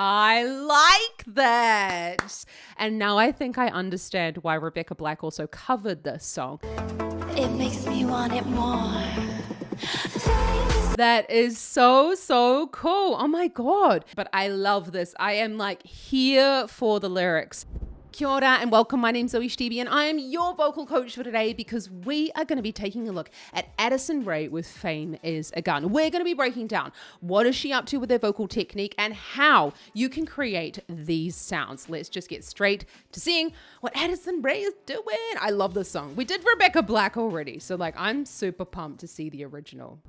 I like that. And now I think I understand why Rebecca Black also covered this song. It makes me want it more. That is so, so cool. Oh my God. But I love this. I am like here for the lyrics. Kia ora and welcome. My name's Zoe Stevie and I am your vocal coach for today because we are going to be taking a look at Addison Rae with Fame is a Gun. We're going to be breaking down what is she up to with her vocal technique and how you can create these sounds. Let's just get straight to seeing what Addison Rae is doing. I love this song. We did Rebecca Black already, so like I'm super pumped to see the original.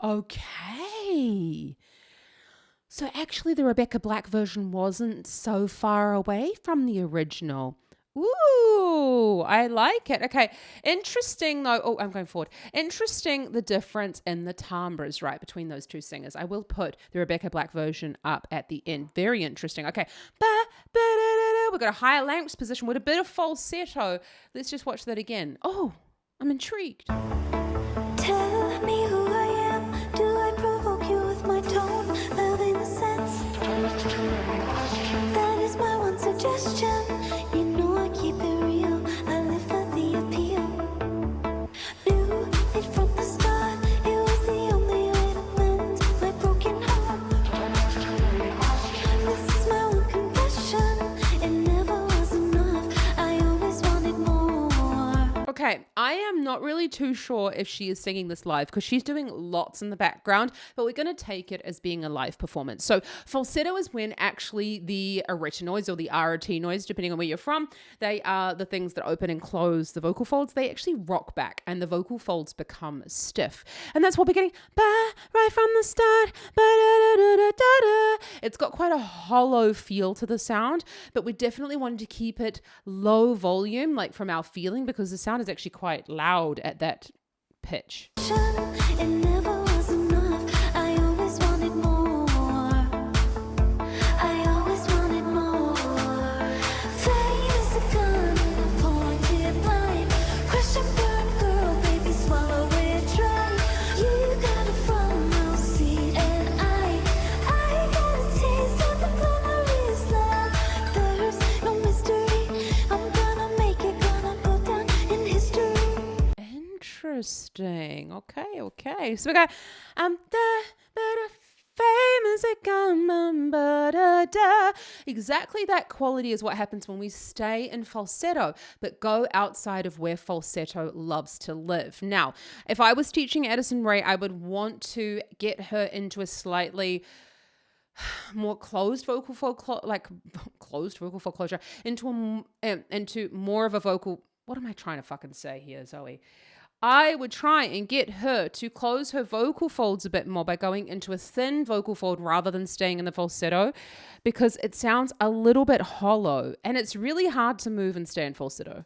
Okay. So actually the Rebecca Black version wasn't so far away from the original. Ooh, I like it. Okay. Interesting though. Oh, I'm going forward. Interesting the difference in the timbres, right, between those two singers. I will put the Rebecca Black version up at the end. Very interesting. Okay. We've got a higher larynx position with a bit of falsetto. Let's just watch that again. Oh, I'm intrigued. Tell me who I am. Do I provoke you with my tone? Loving the sense. That is my one suggestion. You know I keep it real. I live for the appeal. Knew it from the start. It was the only way to mend my broken heart. This is my one confession. It never was enough. I always wanted more. Okay, I am not really too sure if she is singing this live because she's doing lots in the background, but we're going to take it as being a live performance. So falsetto is when actually the retinoids or the retinoids, depending on where you're from, they are the things that open and close the vocal folds. They actually rock back and the vocal folds become stiff. And that's what we're getting right from the start. It's got quite a hollow feel to the sound, but we definitely wanted to keep it low volume, like from our feeling, because the sound is actually quite loud at that pitch. It never was enough. I always wanted more. I always wanted more. Fame is a gun and a pointed line. Crush and burn, girl, baby, swallow it dry. You got a front row seat and I got a taste of the memories love. There's no mystery. I'm gonna make it, gonna go down in history. Interesting. Okay. So we got fame is a gun, exactly that quality is what happens when we stay in falsetto, but go outside of where falsetto loves to live. Now, if I was teaching Addison Rae, I would want to get her into a slightly more closed vocal fold, closed vocal fold closure, into more of a vocal. What am I trying to fucking say here, Zoe? I would try and get her to close her vocal folds a bit more by going into a thin vocal fold rather than staying in the falsetto, because it sounds a little bit hollow and it's really hard to move and stay in falsetto.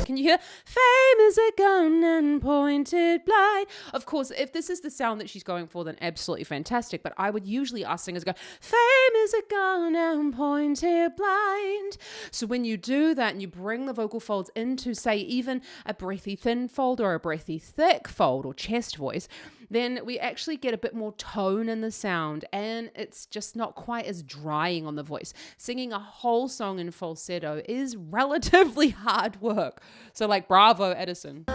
Can you hear? Fame is a gun and pointed blind. Of course, if this is the sound that she's going for, then absolutely fantastic. But I would usually ask singers go, fame is a gun and pointed blind. So when you do that and you bring the vocal folds into, say, even a breathy thin fold or a breathy thick fold or chest voice, then we actually get a bit more tone in the sound and it's just not quite as drying on the voice. Singing a whole song in falsetto is relatively hard work. So like, bravo, Addison.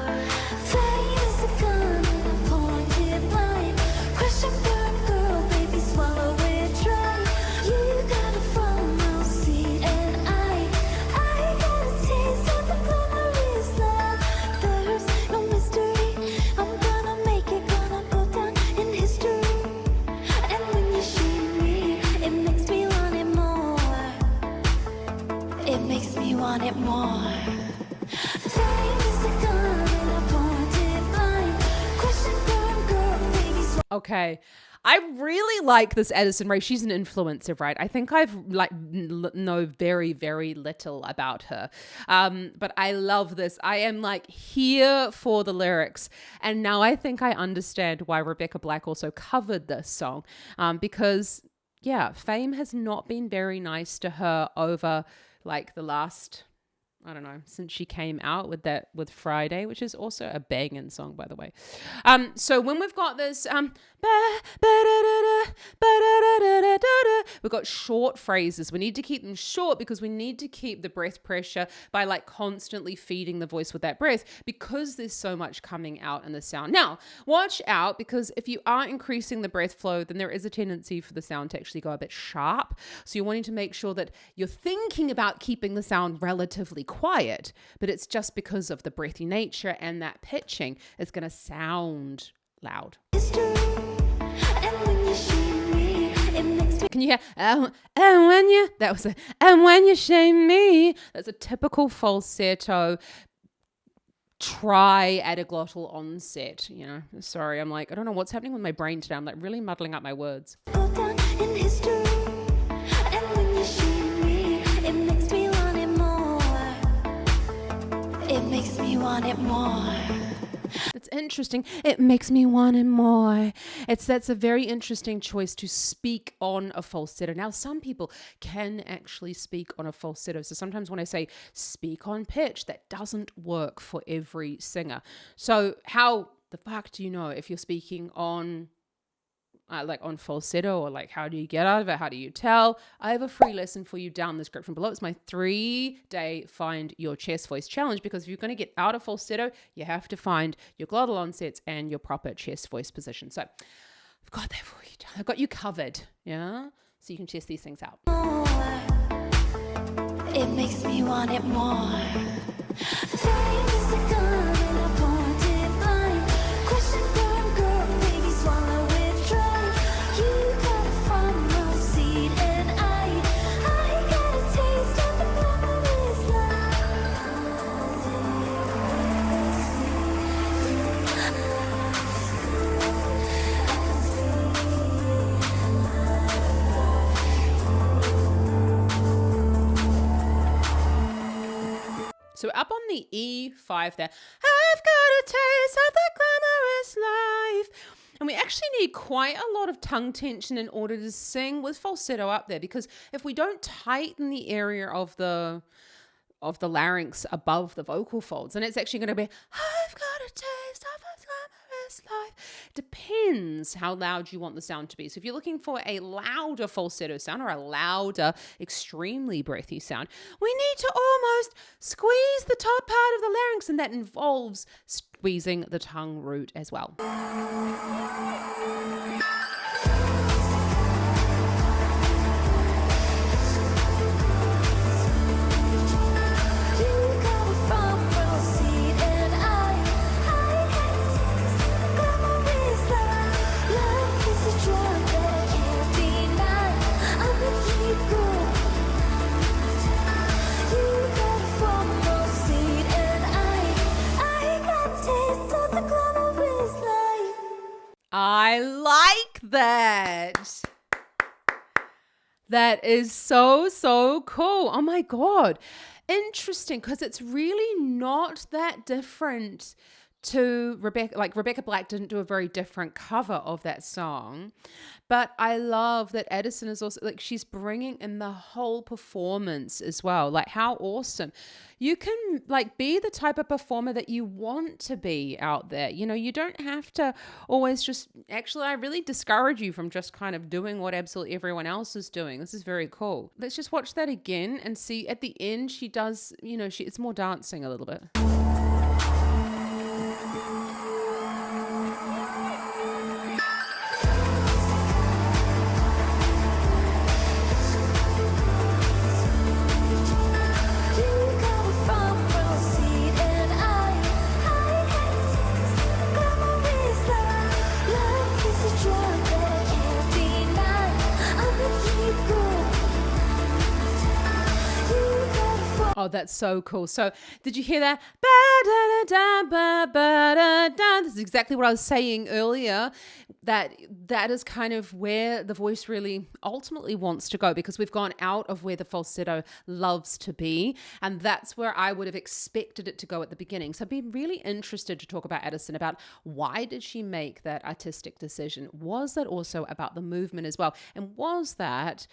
It makes me want it more. Fame is a gun and I pointed mine. Question burn, girl, baby. Okay. I really like this Addison Rae. She's an influencer, right? I think I've know very, very little about her. But I love this. I am like here for the lyrics. And now I think I understand why Rebecca Black also covered this song. Because yeah, fame has not been very nice to her over like the last, I don't know, since she came out with Friday, which is also a banging song, by the way. So when we've got this, we've got short phrases. We need to keep them short because we need to keep the breath pressure by like constantly feeding the voice with that breath because there's so much coming out in the sound. Now, watch out because if you are increasing the breath flow, then there is a tendency for the sound to actually go a bit sharp. So you're wanting to make sure that you're thinking about keeping the sound relatively quiet, but it's just because of the breathy nature and that pitching, it's going to sound loud. Can you hear? And when you, that was it. And when you shame me, that's a typical falsetto tri-adaglottal onset. You know, sorry, I'm like, I don't know what's happening with my brain today. I'm like really muddling up my words. It makes me want it more. That's interesting. It makes me want it more. That's a very interesting choice to speak on a falsetto. Now, some people can actually speak on a falsetto. So sometimes when I say speak on pitch, that doesn't work for every singer. So how the fuck do you know if you're speaking on like on falsetto, or like how do you get out of it? How do you tell? I have a free lesson for you down in the description below. It's my 3-day Find Your Chest Voice challenge, because if you're going to get out of falsetto, you have to find your glottal onsets and your proper chest voice position. So I've got that for you. I've got you covered. Yeah. So you can test these things out. It makes me want it more. Fame is a gun and I pointed mine. Question burn, girl, baby, swallow it dry. You got a front row seat and I got a taste of the glamorous So up on the E5 there, I've got a taste of the glamorous life. And we actually need quite a lot of tongue tension in order to sing with falsetto up there, because if we don't tighten the area of the larynx above the vocal folds, then it's actually going to be, I've got a taste of the glamorous life. Depends how loud you want the sound to be. So if you're looking for a louder falsetto sound or a louder, extremely breathy sound, we need to almost squeeze the top part of the larynx, and that involves squeezing the tongue root as well. I like that. That is so, so cool. Oh my God. Interesting, because it's really not that different to Rebecca. Like Rebecca Black didn't do a very different cover of that song, but I love that Addison is also like, she's bringing in the whole performance as well. Like how awesome. You can like be the type of performer that you want to be out there. You know, you don't have to always just, actually, I really discourage you from just kind of doing what absolutely everyone else is doing. This is very cool. Let's just watch that again and see at the end, she does, you know, it's more dancing a little bit. Oh, Oh, that's so cool. So did you hear that? Ba-da-da-da-ba-ba-da-da. This is exactly what I was saying earlier, that is kind of where the voice really ultimately wants to go, because we've gone out of where the falsetto loves to be. And that's where I would have expected it to go at the beginning. So I'd be really interested to talk about Addison, about why did she make that artistic decision? Was that also about the movement as well? And was that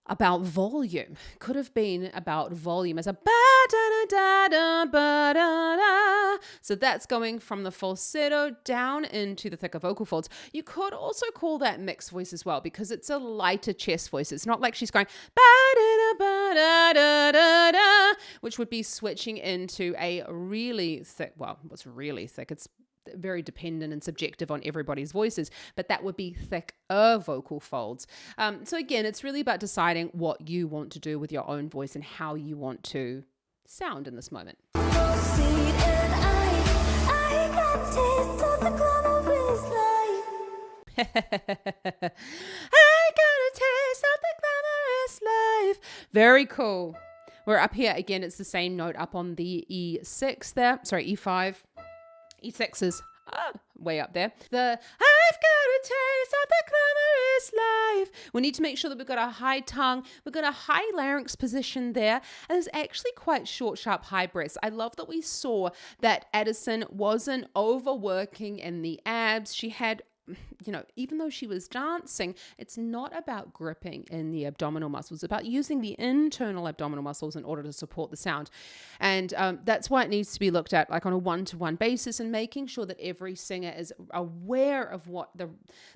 about volume? Could have been about volume as a ba-da-da-da-da-ba-da-da. So that's going from the falsetto down into the thicker vocal folds. You could also call that mixed voice as well, because it's a lighter chest voice. It's not like she's going ba-da-da-ba-da-da-da-da, which would be switching into a really thick, well, what's really thick? It's very dependent and subjective on everybody's voices, but that would be thicker vocal folds. So again, it's really about deciding what you want to do with your own voice and how you want to sound in this moment. I got a taste of the glamorous life. Very cool. We're up here again. It's the same note up on the E6 there. Sorry, E5. E6 is way up there. The I've got a taste of the glamorous life. We need to make sure that we've got a high tongue. We've got a high larynx position there. And it's actually quite short, sharp, high breaths. I love that we saw that Addison wasn't overworking in the abs. She had, you know, even though she was dancing, it's not about gripping in the abdominal muscles. It's about using the internal abdominal muscles in order to support the sound. And that's why it needs to be looked at like on a one-to-one basis, and making sure that every singer is aware of what the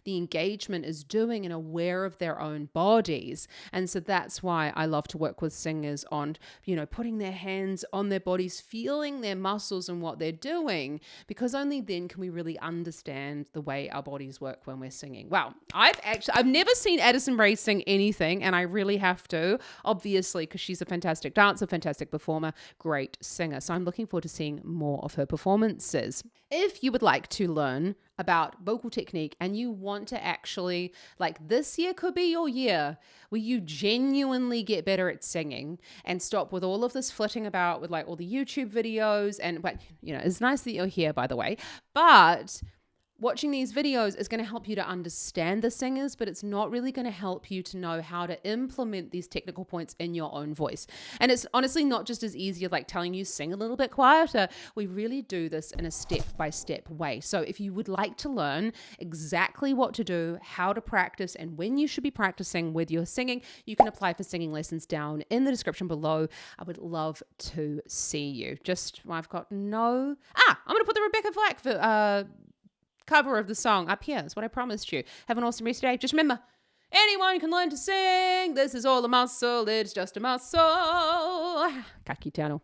engagement is doing and aware of their own bodies. And so that's why I love to work with singers on, you know, putting their hands on their bodies, feeling their muscles and what they're doing, because only then can we really understand the way our bodies work when we're singing. Wow, I've never seen Addison Rae sing anything, and I really have to, obviously, because she's a fantastic dancer, fantastic performer, great singer. So I'm looking forward to seeing more of her performances. If you would like to learn about vocal technique and you want to actually, like, this year could be your year where you genuinely get better at singing and stop with all of this flitting about with like all the YouTube videos, and but you know, it's nice that you're here, by the way, but watching these videos is going to help you to understand the singers, but it's not really going to help you to know how to implement these technical points in your own voice. And it's honestly not just as easy as like telling you sing a little bit quieter. We really do this in a step-by-step way. So if you would like to learn exactly what to do, how to practice, and when you should be practicing with your singing, you can apply for singing lessons down in the description below. I would love to see you. I'm going to put the Rebecca Flack for, cover of the song up here. That's what I promised you. Have an awesome rest today. Just remember, anyone can learn to sing. This is all a muscle. It's just a muscle. Ka kite anō.